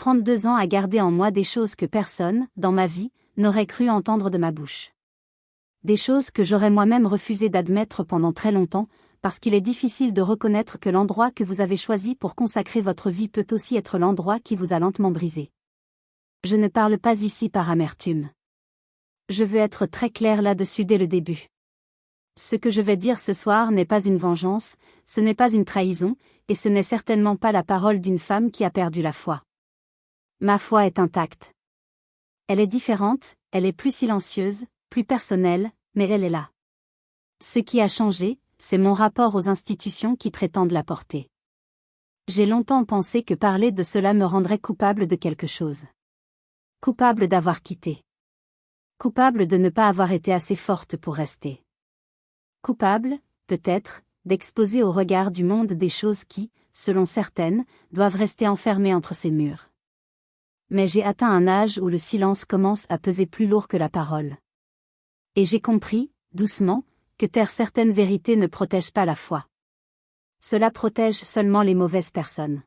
32 ans à garder en moi des choses que personne, dans ma vie, n'aurait cru entendre de ma bouche. Des choses que j'aurais moi-même refusé d'admettre pendant très longtemps, parce qu'il est difficile de reconnaître que l'endroit que vous avez choisi pour consacrer votre vie peut aussi être l'endroit qui vous a lentement brisé. Je ne parle pas ici par amertume. Je veux être très clair là-dessus dès le début. Ce que je vais dire ce soir n'est pas une vengeance, ce n'est pas une trahison, et ce n'est certainement pas la parole d'une femme qui a perdu la foi. Ma foi est intacte. Elle est différente, elle est plus silencieuse, plus personnelle, mais elle est là. Ce qui a changé, c'est mon rapport aux institutions qui prétendent la porter. J'ai longtemps pensé que parler de cela me rendrait coupable de quelque chose. Coupable d'avoir quitté. Coupable de ne pas avoir été assez forte pour rester. Coupable, peut-être, d'exposer au regard du monde des choses qui, selon certaines, doivent rester enfermées entre ces murs. Mais j'ai atteint un âge où le silence commence à peser plus lourd que la parole. Et j'ai compris, doucement, que taire certaines vérités ne protège pas la foi. Cela protège seulement les mauvaises personnes.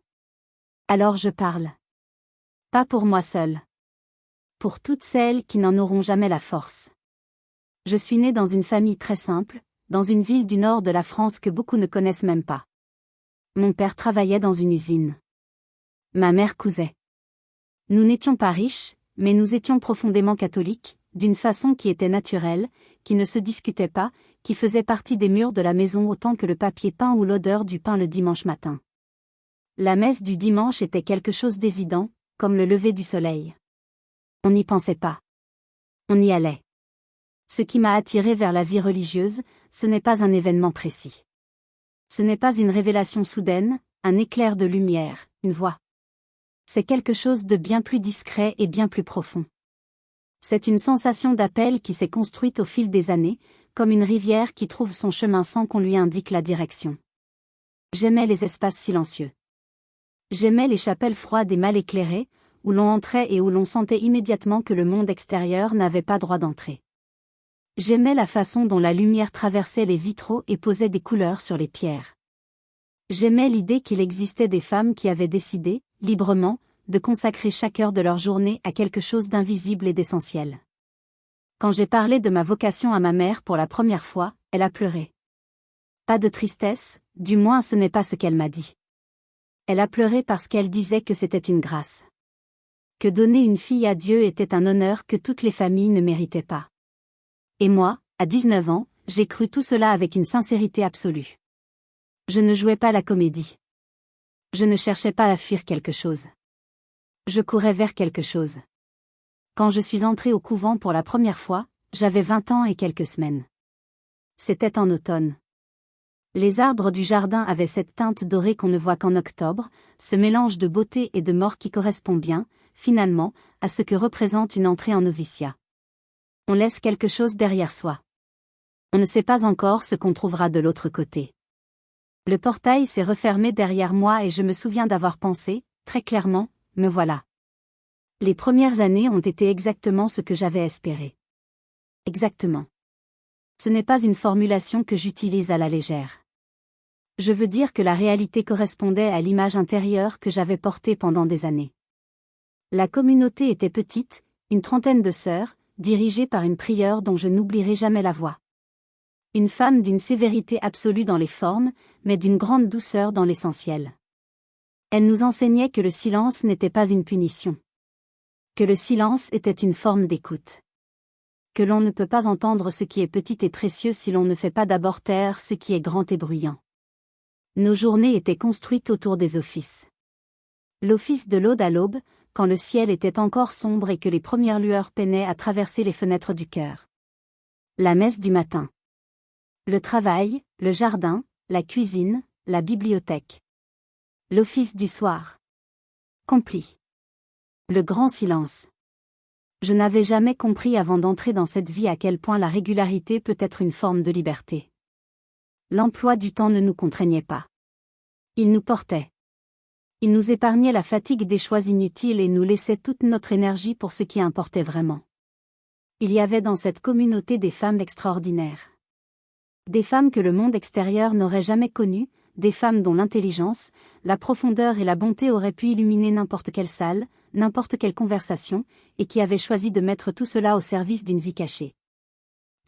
Alors je parle. Pas pour moi seule. Pour toutes celles qui n'en auront jamais la force. Je suis née dans une famille très simple, dans une ville du nord de la France que beaucoup ne connaissent même pas. Mon père travaillait dans une usine. Ma mère cousait. Nous n'étions pas riches, mais nous étions profondément catholiques, d'une façon qui était naturelle, qui ne se discutait pas, qui faisait partie des murs de la maison autant que le papier peint ou l'odeur du pain le dimanche matin. La messe du dimanche était quelque chose d'évident, comme le lever du soleil. On n'y pensait pas. On y allait. Ce qui m'a attiré vers la vie religieuse, ce n'est pas un événement précis. Ce n'est pas une révélation soudaine, un éclair de lumière, une voix. C'est quelque chose de bien plus discret et bien plus profond. C'est une sensation d'appel qui s'est construite au fil des années, comme une rivière qui trouve son chemin sans qu'on lui indique la direction. J'aimais les espaces silencieux. J'aimais les chapelles froides et mal éclairées, où l'on entrait et où l'on sentait immédiatement que le monde extérieur n'avait pas droit d'entrer. J'aimais la façon dont la lumière traversait les vitraux et posait des couleurs sur les pierres. J'aimais l'idée qu'il existait des femmes qui avaient décidé, librement, de consacrer chaque heure de leur journée à quelque chose d'invisible et d'essentiel. Quand j'ai parlé de ma vocation à ma mère pour la première fois, elle a pleuré. Pas de tristesse, du moins ce n'est pas ce qu'elle m'a dit. Elle a pleuré parce qu'elle disait que c'était une grâce. Que donner une fille à Dieu était un honneur que toutes les familles ne méritaient pas. Et moi, à 19 ans, j'ai cru tout cela avec une sincérité absolue. Je ne jouais pas la comédie. Je ne cherchais pas à fuir quelque chose. Je courais vers quelque chose. Quand je suis entrée au couvent pour la première fois, j'avais 20 ans et quelques semaines. C'était en automne. Les arbres du jardin avaient cette teinte dorée qu'on ne voit qu'en octobre, ce mélange de beauté et de mort qui correspond bien, finalement, à ce que représente une entrée en noviciat. On laisse quelque chose derrière soi. On ne sait pas encore ce qu'on trouvera de l'autre côté. Le portail s'est refermé derrière moi et je me souviens d'avoir pensé, très clairement, me voilà. Les premières années ont été exactement ce que j'avais espéré. Exactement. Ce n'est pas une formulation que j'utilise à la légère. Je veux dire que la réalité correspondait à l'image intérieure que j'avais portée pendant des années. La communauté était petite, une trentaine de sœurs, dirigée par une prieure dont je n'oublierai jamais la voix. Une femme d'une sévérité absolue dans les formes, mais d'une grande douceur dans l'essentiel. Elle nous enseignait que le silence n'était pas une punition. Que le silence était une forme d'écoute. Que l'on ne peut pas entendre ce qui est petit et précieux si l'on ne fait pas d'abord taire ce qui est grand et bruyant. Nos journées étaient construites autour des offices. L'office de l'aude à l'aube, quand le ciel était encore sombre et que les premières lueurs peinaient à traverser les fenêtres du cœur. La messe du matin. Le travail, le jardin, la cuisine, la bibliothèque. L'office du soir. Complis. Le grand silence. Je n'avais jamais compris avant d'entrer dans cette vie à quel point la régularité peut être une forme de liberté. L'emploi du temps ne nous contraignait pas. Il nous portait. Il nous épargnait la fatigue des choix inutiles et nous laissait toute notre énergie pour ce qui importait vraiment. Il y avait dans cette communauté des femmes extraordinaires. Des femmes que le monde extérieur n'aurait jamais connues, des femmes dont l'intelligence, la profondeur et la bonté auraient pu illuminer n'importe quelle salle, n'importe quelle conversation, et qui avaient choisi de mettre tout cela au service d'une vie cachée.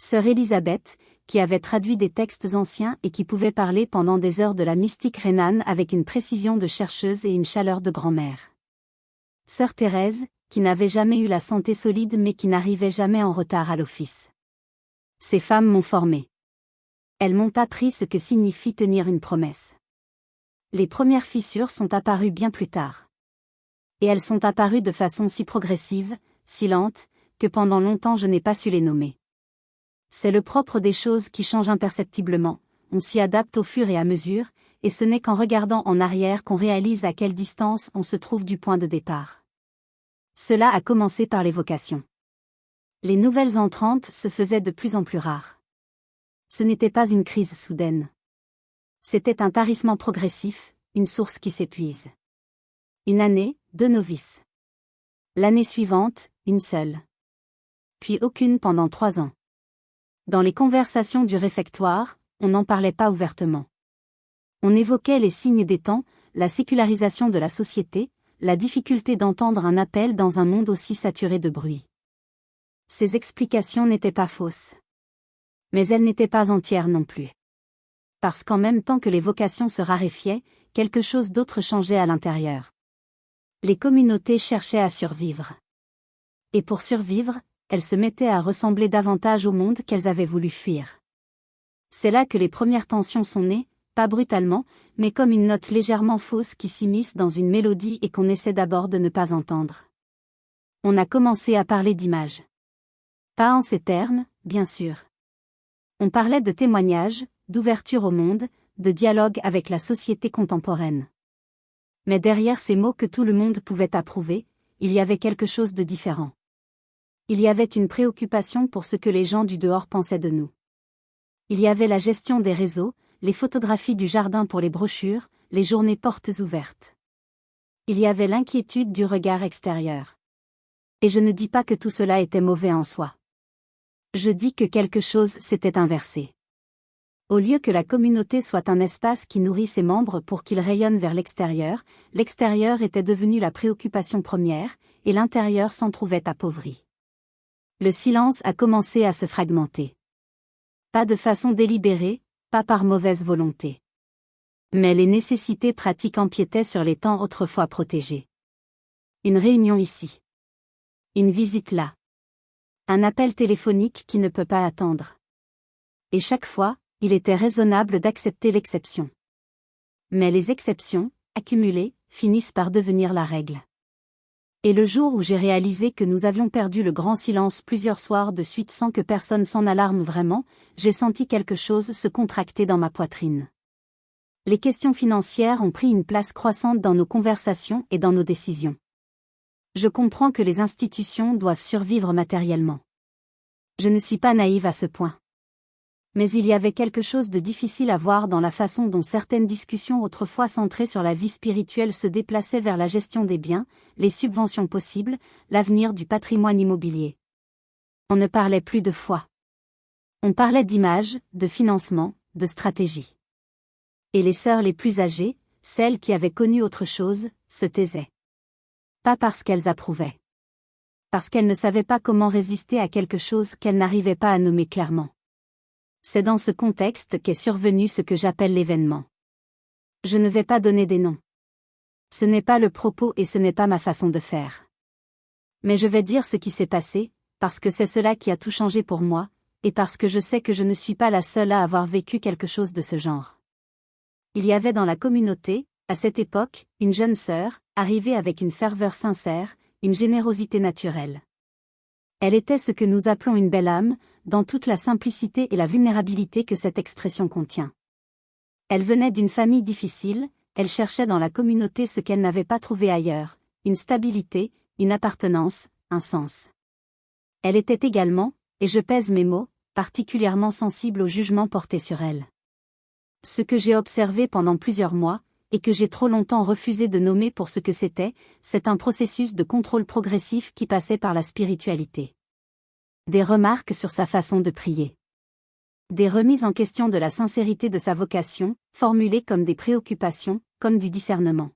Sœur Élisabeth, qui avait traduit des textes anciens et qui pouvait parler pendant des heures de la mystique rhénane avec une précision de chercheuse et une chaleur de grand-mère. Sœur Thérèse, qui n'avait jamais eu la santé solide mais qui n'arrivait jamais en retard à l'office. Ces femmes m'ont formée. Elles m'ont appris ce que signifie tenir une promesse. Les premières fissures sont apparues bien plus tard. Et elles sont apparues de façon si progressive, si lente, que pendant longtemps je n'ai pas su les nommer. C'est le propre des choses qui changent imperceptiblement, on s'y adapte au fur et à mesure, et ce n'est qu'en regardant en arrière qu'on réalise à quelle distance on se trouve du point de départ. Cela a commencé par les vocations. Les nouvelles entrantes se faisaient de plus en plus rares. Ce n'était pas une crise soudaine. C'était un tarissement progressif, une source qui s'épuise. Une année, 2 novices. L'année suivante, une seule. Puis aucune pendant 3 ans. Dans les conversations du réfectoire, on n'en parlait pas ouvertement. On évoquait les signes des temps, la sécularisation de la société, la difficulté d'entendre un appel dans un monde aussi saturé de bruit. Ces explications n'étaient pas fausses. Mais elles n'étaient pas entières non plus. Parce qu'en même temps que les vocations se raréfiaient, quelque chose d'autre changeait à l'intérieur. Les communautés cherchaient à survivre. Et pour survivre, elles se mettaient à ressembler davantage au monde qu'elles avaient voulu fuir. C'est là que les premières tensions sont nées, pas brutalement, mais comme une note légèrement fausse qui s'immisce dans une mélodie et qu'on essaie d'abord de ne pas entendre. On a commencé à parler d'images. Pas en ces termes, bien sûr. On parlait de témoignages, d'ouverture au monde, de dialogue avec la société contemporaine. Mais derrière ces mots que tout le monde pouvait approuver, il y avait quelque chose de différent. Il y avait une préoccupation pour ce que les gens du dehors pensaient de nous. Il y avait la gestion des réseaux, les photographies du jardin pour les brochures, les journées portes ouvertes. Il y avait l'inquiétude du regard extérieur. Et je ne dis pas que tout cela était mauvais en soi. Je dis que quelque chose s'était inversé. Au lieu que la communauté soit un espace qui nourrit ses membres pour qu'ils rayonnent vers l'extérieur était devenu la préoccupation première, et l'intérieur s'en trouvait appauvri. Le silence a commencé à se fragmenter. Pas de façon délibérée, pas par mauvaise volonté. Mais les nécessités pratiques empiétaient sur les temps autrefois protégés. Une réunion ici. Une visite là. Un appel téléphonique qui ne peut pas attendre. Et chaque fois, il était raisonnable d'accepter l'exception. Mais les exceptions, accumulées, finissent par devenir la règle. Et le jour où j'ai réalisé que nous avions perdu le grand silence plusieurs soirs de suite sans que personne s'en alarme vraiment, j'ai senti quelque chose se contracter dans ma poitrine. Les questions financières ont pris une place croissante dans nos conversations et dans nos décisions. Je comprends que les institutions doivent survivre matériellement. Je ne suis pas naïve à ce point. Mais il y avait quelque chose de difficile à voir dans la façon dont certaines discussions autrefois centrées sur la vie spirituelle se déplaçaient vers la gestion des biens, les subventions possibles, l'avenir du patrimoine immobilier. On ne parlait plus de foi. On parlait d'images, de financement, de stratégie. Et les sœurs les plus âgées, celles qui avaient connu autre chose, se taisaient. Pas parce qu'elles approuvaient. Parce qu'elles ne savaient pas comment résister à quelque chose qu'elles n'arrivaient pas à nommer clairement. C'est dans ce contexte qu'est survenu ce que j'appelle l'événement. Je ne vais pas donner des noms. Ce n'est pas le propos et ce n'est pas ma façon de faire. Mais je vais dire ce qui s'est passé, parce que c'est cela qui a tout changé pour moi, et parce que je sais que je ne suis pas la seule à avoir vécu quelque chose de ce genre. Il y avait dans la communauté, à cette époque, une jeune sœur, arrivée avec une ferveur sincère, une générosité naturelle. Elle était ce que nous appelons une belle âme, dans toute la simplicité et la vulnérabilité que cette expression contient. Elle venait d'une famille difficile, elle cherchait dans la communauté ce qu'elle n'avait pas trouvé ailleurs, une stabilité, une appartenance, un sens. Elle était également, et je pèse mes mots, particulièrement sensible au jugement porté sur elle. Ce que j'ai observé pendant plusieurs mois, et que j'ai trop longtemps refusé de nommer pour ce que c'était, c'est un processus de contrôle progressif qui passait par la spiritualité. Des remarques sur sa façon de prier. Des remises en question de la sincérité de sa vocation, formulées comme des préoccupations, comme du discernement.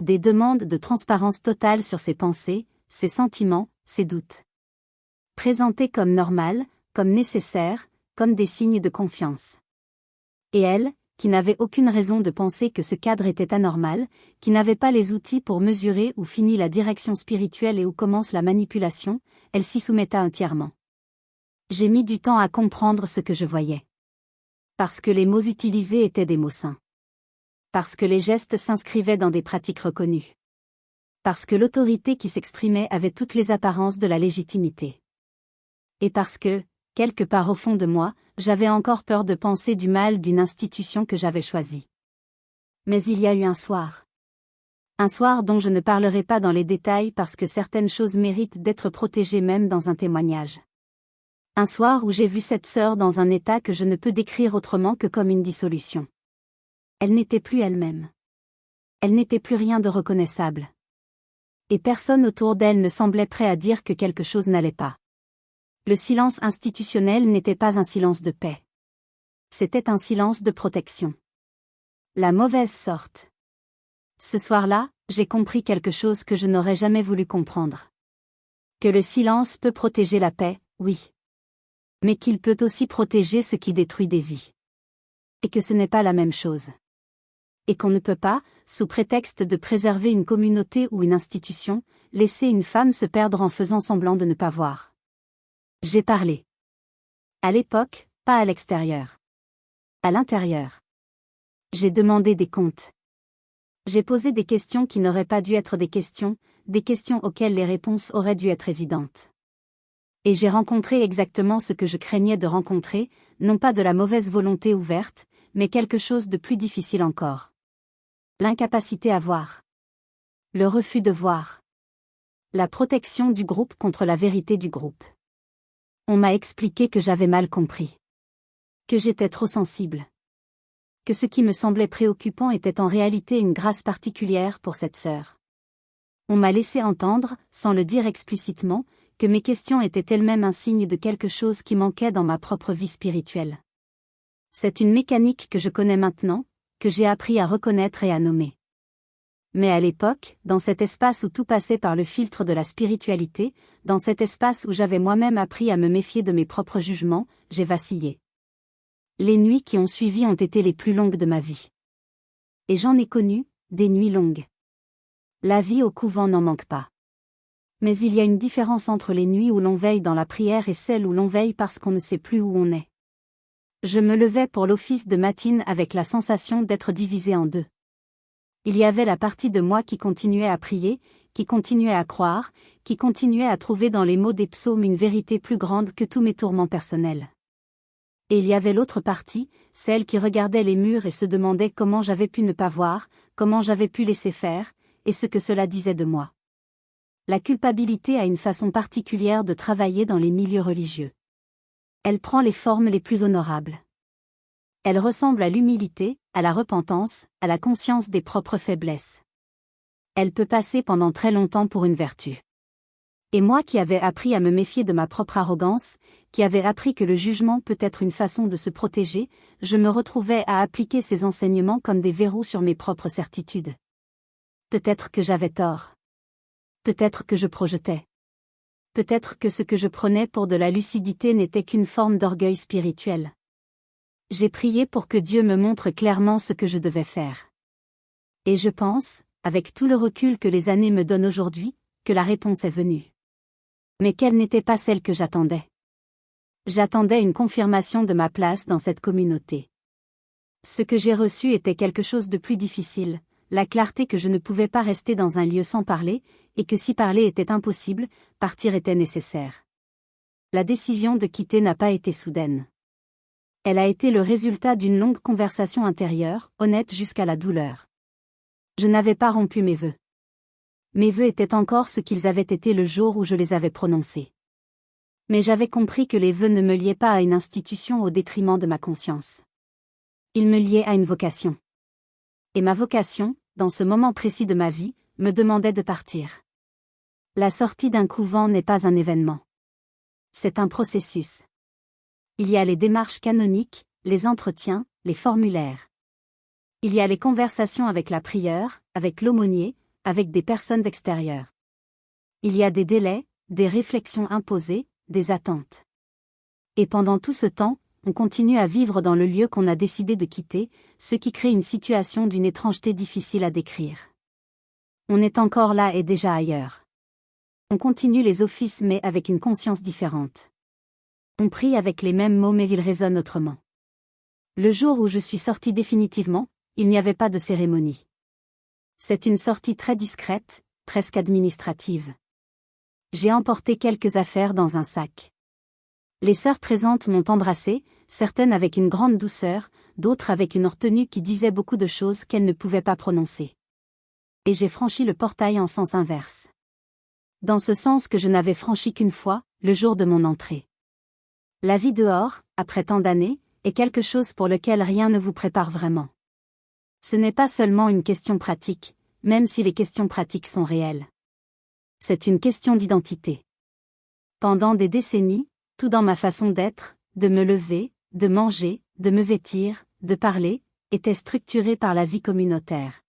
Des demandes de transparence totale sur ses pensées, ses sentiments, ses doutes. Présentées comme normales, comme nécessaires, comme des signes de confiance. Et elle, qui n'avait aucune raison de penser que ce cadre était anormal, qui n'avait pas les outils pour mesurer où finit la direction spirituelle et où commence la manipulation, elle s'y soumettait entièrement. J'ai mis du temps à comprendre ce que je voyais. Parce que les mots utilisés étaient des mots saints. Parce que les gestes s'inscrivaient dans des pratiques reconnues. Parce que l'autorité qui s'exprimait avait toutes les apparences de la légitimité. Et parce que, quelque part au fond de moi, j'avais encore peur de penser du mal d'une institution que j'avais choisie. Mais il y a eu un soir. Un soir dont je ne parlerai pas dans les détails parce que certaines choses méritent d'être protégées même dans un témoignage. Un soir où j'ai vu cette sœur dans un état que je ne peux décrire autrement que comme une dissolution. Elle n'était plus elle-même. Elle n'était plus rien de reconnaissable. Et personne autour d'elle ne semblait prêt à dire que quelque chose n'allait pas. Le silence institutionnel n'était pas un silence de paix. C'était un silence de protection. La mauvaise sorte. Ce soir-là, j'ai compris quelque chose que je n'aurais jamais voulu comprendre. Que le silence peut protéger la paix, oui. Mais qu'il peut aussi protéger ce qui détruit des vies. Et que ce n'est pas la même chose. Et qu'on ne peut pas, sous prétexte de préserver une communauté ou une institution, laisser une femme se perdre en faisant semblant de ne pas voir. J'ai parlé. À l'époque, pas à l'extérieur. À l'intérieur. J'ai demandé des comptes. J'ai posé des questions qui n'auraient pas dû être des questions auxquelles les réponses auraient dû être évidentes. Et j'ai rencontré exactement ce que je craignais de rencontrer, non pas de la mauvaise volonté ouverte, mais quelque chose de plus difficile encore. L'incapacité à voir. Le refus de voir. La protection du groupe contre la vérité du groupe. On m'a expliqué que j'avais mal compris. Que j'étais trop sensible. Que ce qui me semblait préoccupant était en réalité une grâce particulière pour cette sœur. On m'a laissé entendre, sans le dire explicitement, que mes questions étaient elles-mêmes un signe de quelque chose qui manquait dans ma propre vie spirituelle. C'est une mécanique que je connais maintenant, que j'ai appris à reconnaître et à nommer. Mais à l'époque, dans cet espace où tout passait par le filtre de la spiritualité, dans cet espace où j'avais moi-même appris à me méfier de mes propres jugements, j'ai vacillé. Les nuits qui ont suivi ont été les plus longues de ma vie. Et j'en ai connu, des nuits longues. La vie au couvent n'en manque pas. Mais il y a une différence entre les nuits où l'on veille dans la prière et celles où l'on veille parce qu'on ne sait plus où on est. Je me levais pour l'office de matine avec la sensation d'être divisé en deux. Il y avait la partie de moi qui continuait à prier, qui continuait à croire, qui continuait à trouver dans les mots des psaumes une vérité plus grande que tous mes tourments personnels. Et il y avait l'autre partie, celle qui regardait les murs et se demandait comment j'avais pu ne pas voir, comment j'avais pu laisser faire, et ce que cela disait de moi. La culpabilité a une façon particulière de travailler dans les milieux religieux. Elle prend les formes les plus honorables. Elle ressemble à l'humilité, à la repentance, à la conscience des propres faiblesses. Elle peut passer pendant très longtemps pour une vertu. Et moi qui avais appris à me méfier de ma propre arrogance, qui avais appris que le jugement peut être une façon de se protéger, je me retrouvais à appliquer ces enseignements comme des verrous sur mes propres certitudes. Peut-être que j'avais tort. Peut-être que je projetais. Peut-être que ce que je prenais pour de la lucidité n'était qu'une forme d'orgueil spirituel. J'ai prié pour que Dieu me montre clairement ce que je devais faire. Et je pense, avec tout le recul que les années me donnent aujourd'hui, que la réponse est venue. Mais qu'elle n'était pas celle que j'attendais. J'attendais une confirmation de ma place dans cette communauté. Ce que j'ai reçu était quelque chose de plus difficile, la clarté que je ne pouvais pas rester dans un lieu sans parler, et que si parler était impossible, partir était nécessaire. La décision de quitter n'a pas été soudaine. Elle a été le résultat d'une longue conversation intérieure, honnête jusqu'à la douleur. Je n'avais pas rompu mes vœux. Mes vœux étaient encore ce qu'ils avaient été le jour où je les avais prononcés. Mais j'avais compris que les vœux ne me liaient pas à une institution au détriment de ma conscience. Ils me liaient à une vocation. Et ma vocation, dans ce moment précis de ma vie, me demandait de partir. La sortie d'un couvent n'est pas un événement. C'est un processus. Il y a les démarches canoniques, les entretiens, les formulaires. Il y a les conversations avec la prieure, avec l'aumônier, avec des personnes extérieures. Il y a des délais, des réflexions imposées, des attentes. Et pendant tout ce temps, on continue à vivre dans le lieu qu'on a décidé de quitter, ce qui crée une situation d'une étrangeté difficile à décrire. On est encore là et déjà ailleurs. On continue les offices mais avec une conscience différente. On prie avec les mêmes mots mais ils résonnent autrement. Le jour où je suis sortie définitivement, il n'y avait pas de cérémonie. C'est une sortie très discrète, presque administrative. J'ai emporté quelques affaires dans un sac. Les sœurs présentes m'ont embrassée, certaines avec une grande douceur, d'autres avec une retenue qui disait beaucoup de choses qu'elles ne pouvaient pas prononcer. Et j'ai franchi le portail en sens inverse. Dans ce sens que je n'avais franchi qu'une fois, le jour de mon entrée. La vie dehors, après tant d'années, est quelque chose pour lequel rien ne vous prépare vraiment. Ce n'est pas seulement une question pratique, même si les questions pratiques sont réelles. C'est une question d'identité. Pendant des décennies, tout dans ma façon d'être, de me lever, de manger, de me vêtir, de parler, était structuré par la vie communautaire.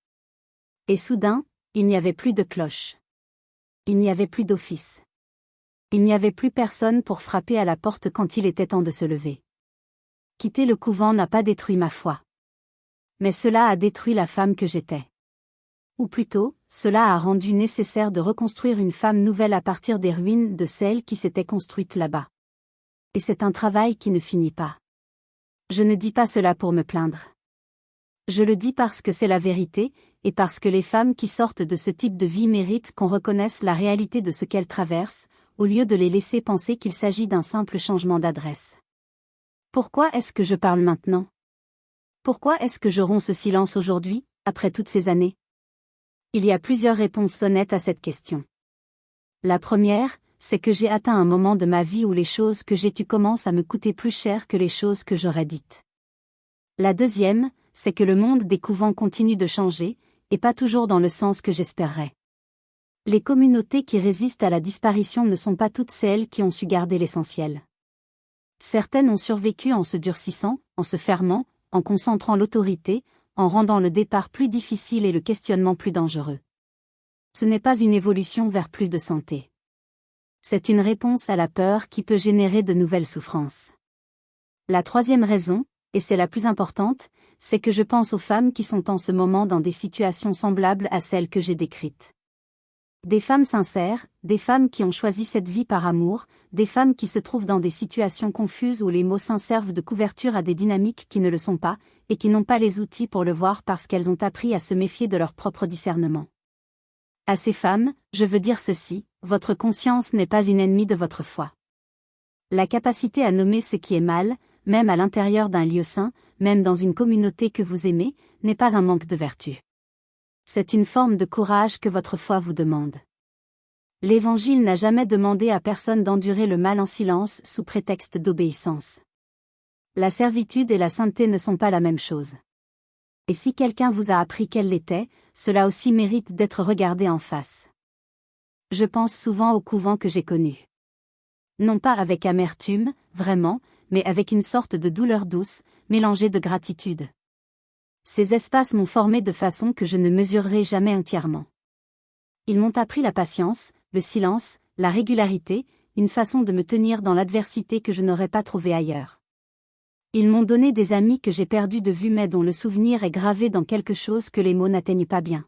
Et soudain, il n'y avait plus de cloche. Il n'y avait plus d'office. Il n'y avait plus personne pour frapper à la porte quand il était temps de se lever. Quitter le couvent n'a pas détruit ma foi. Mais cela a détruit la femme que j'étais. Ou plutôt, cela a rendu nécessaire de reconstruire une femme nouvelle à partir des ruines de celle qui s'était construite là-bas. Et c'est un travail qui ne finit pas. Je ne dis pas cela pour me plaindre. Je le dis parce que c'est la vérité, et parce que les femmes qui sortent de ce type de vie méritent qu'on reconnaisse la réalité de ce qu'elles traversent, au lieu de les laisser penser qu'il s'agit d'un simple changement d'adresse. Pourquoi est-ce que je parle maintenant? Pourquoi est-ce que je romps ce silence aujourd'hui, après toutes ces années? Il y a plusieurs réponses honnêtes à cette question. La première, c'est que j'ai atteint un moment de ma vie où les choses que j'ai tues commencent à me coûter plus cher que les choses que j'aurais dites. La deuxième, c'est que le monde des couvents continue de changer, et pas toujours dans le sens que j'espérerais. Les communautés qui résistent à la disparition ne sont pas toutes celles qui ont su garder l'essentiel. Certaines ont survécu en se durcissant, en se fermant, en concentrant l'autorité, en rendant le départ plus difficile et le questionnement plus dangereux. Ce n'est pas une évolution vers plus de santé. C'est une réponse à la peur qui peut générer de nouvelles souffrances. La troisième raison, et c'est la plus importante, c'est que je pense aux femmes qui sont en ce moment dans des situations semblables à celles que j'ai décrites. Des femmes sincères, des femmes qui ont choisi cette vie par amour, des femmes qui se trouvent dans des situations confuses où les mots servent de couverture à des dynamiques qui ne le sont pas, et qui n'ont pas les outils pour le voir parce qu'elles ont appris à se méfier de leur propre discernement. À ces femmes, je veux dire ceci, votre conscience n'est pas une ennemie de votre foi. La capacité à nommer ce qui est mal, même à l'intérieur d'un lieu saint, même dans une communauté que vous aimez, n'est pas un manque de vertu. C'est une forme de courage que votre foi vous demande. L'Évangile n'a jamais demandé à personne d'endurer le mal en silence sous prétexte d'obéissance. La servitude et la sainteté ne sont pas la même chose. Et si quelqu'un vous a appris qu'elle l'était, cela aussi mérite d'être regardé en face. Je pense souvent au couvent que j'ai connu. Non pas avec amertume, vraiment, mais avec une sorte de douleur douce, mélangée de gratitude. Ces espaces m'ont formé de façon que je ne mesurerai jamais entièrement. Ils m'ont appris la patience, le silence, la régularité, une façon de me tenir dans l'adversité que je n'aurais pas trouvée ailleurs. Ils m'ont donné des amis que j'ai perdus de vue mais dont le souvenir est gravé dans quelque chose que les mots n'atteignent pas bien.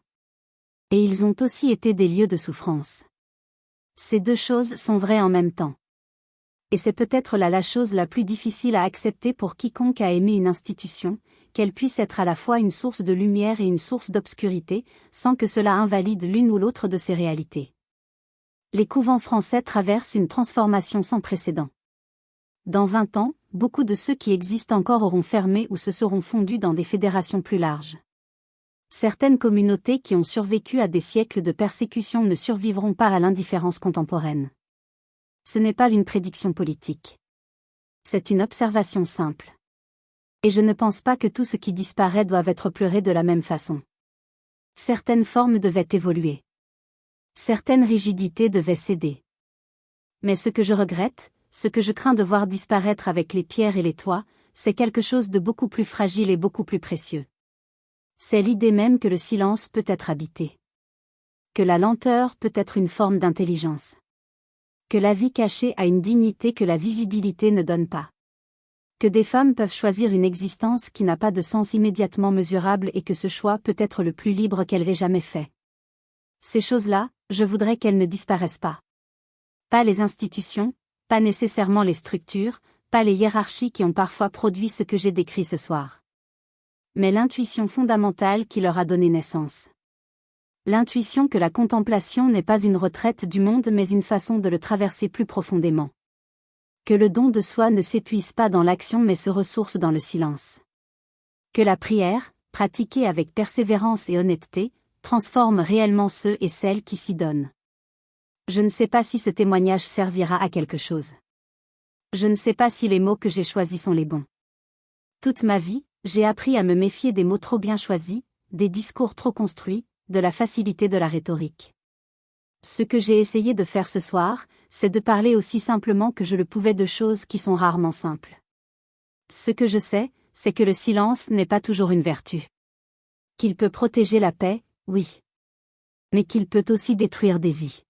Et ils ont aussi été des lieux de souffrance. Ces deux choses sont vraies en même temps. Et c'est peut-être là la chose la plus difficile à accepter pour quiconque a aimé une institution, qu'elle puisse être à la fois une source de lumière et une source d'obscurité, sans que cela invalide l'une ou l'autre de ces réalités. Les couvents français traversent une transformation sans précédent. Dans 20 ans, beaucoup de ceux qui existent encore auront fermé ou se seront fondus dans des fédérations plus larges. Certaines communautés qui ont survécu à des siècles de persécution ne survivront pas à l'indifférence contemporaine. Ce n'est pas une prédiction politique. C'est une observation simple. Et je ne pense pas que tout ce qui disparaît doive être pleuré de la même façon. Certaines formes devaient évoluer. Certaines rigidités devaient céder. Mais ce que je regrette, ce que je crains de voir disparaître avec les pierres et les toits, c'est quelque chose de beaucoup plus fragile et beaucoup plus précieux. C'est l'idée même que le silence peut être habité. Que la lenteur peut être une forme d'intelligence. Que la vie cachée a une dignité que la visibilité ne donne pas. Que des femmes peuvent choisir une existence qui n'a pas de sens immédiatement mesurable et que ce choix peut être le plus libre qu'elles aient jamais fait. Ces choses-là, je voudrais qu'elles ne disparaissent pas. Pas les institutions, pas nécessairement les structures, pas les hiérarchies qui ont parfois produit ce que j'ai décrit ce soir. Mais l'intuition fondamentale qui leur a donné naissance. L'intuition que la contemplation n'est pas une retraite du monde mais une façon de le traverser plus profondément. Que le don de soi ne s'épuise pas dans l'action mais se ressource dans le silence. Que la prière, pratiquée avec persévérance et honnêteté, transforme réellement ceux et celles qui s'y donnent. Je ne sais pas si ce témoignage servira à quelque chose. Je ne sais pas si les mots que j'ai choisis sont les bons. Toute ma vie, j'ai appris à me méfier des mots trop bien choisis, des discours trop construits, de la facilité de la rhétorique. Ce que j'ai essayé de faire ce soir, c'est de parler aussi simplement que je le pouvais de choses qui sont rarement simples. Ce que je sais, c'est que le silence n'est pas toujours une vertu. Qu'il peut protéger la paix, oui. Mais qu'il peut aussi détruire des vies.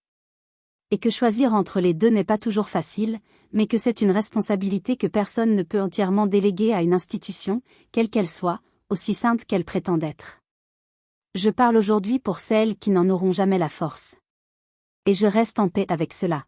Et que choisir entre les deux n'est pas toujours facile, mais que c'est une responsabilité que personne ne peut entièrement déléguer à une institution, quelle qu'elle soit, aussi sainte qu'elle prétend être. Je parle aujourd'hui pour celles qui n'en auront jamais la force. Et je reste en paix avec cela.